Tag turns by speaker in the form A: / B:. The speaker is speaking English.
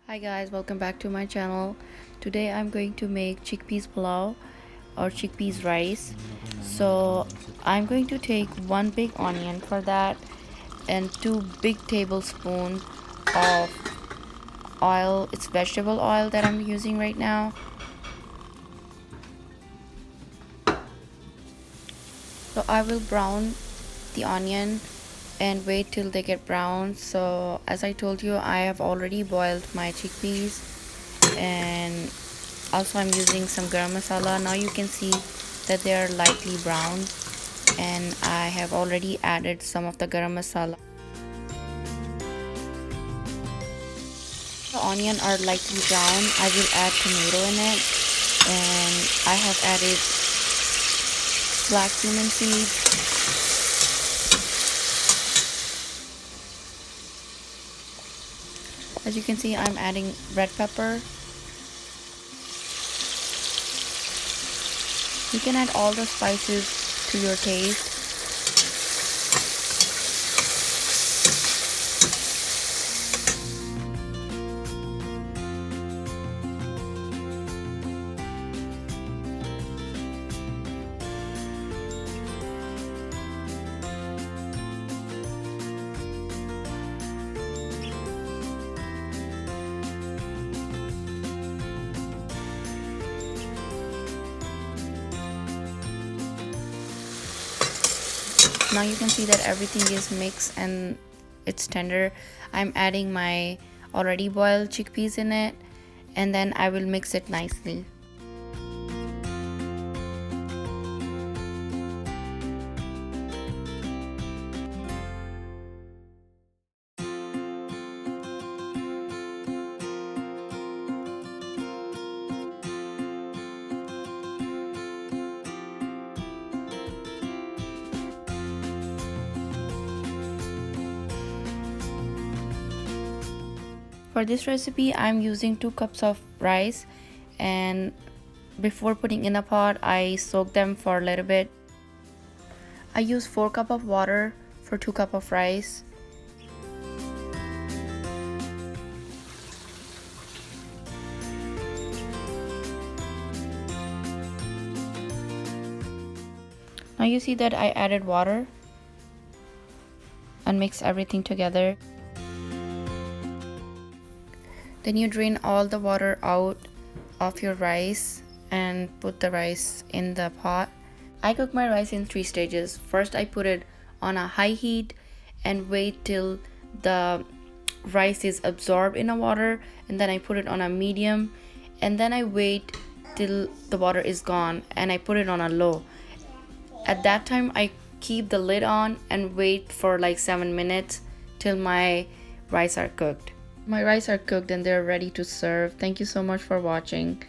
A: Hi guys, welcome back to my channel. Today I'm going to make chickpeas pulao or chickpeas rice. So I'm going to take one big onion for that and 2 big tablespoons of oil. It's vegetable oil that I'm using right now. So I will brown the onion and wait till they get brown. So as I told you, I have already boiled my chickpeas, and also I'm using some garam masala. Now you can see that they are lightly brown, and I have already added some of the garam masala. The onion are lightly brown. I will add tomato in it, and I have added black cumin seeds. As you can see, I'm adding red pepper. You can add all the spices to your taste. Now you can see that everything is mixed and it's tender. I'm adding my already boiled chickpeas in it, and then I will mix it nicely. For this recipe, I'm using 2 cups of rice, and before putting in the pot, I soak them for a little bit. I use 4 cups of water for 2 cups of rice. Now you see that I added water and mix everything together. Then you drain all the water out of your rice and put the rice in the pot. I cook my rice in 3 stages. First, I put it on a high heat and wait till the rice is absorbed in the water, and then I put it on a medium, and then I wait till the water is gone and I put it on a low. At that time, I keep the lid on and wait for like 7 minutes till my rice are cooked. My rice are cooked and they're ready to serve. Thank you so much for watching.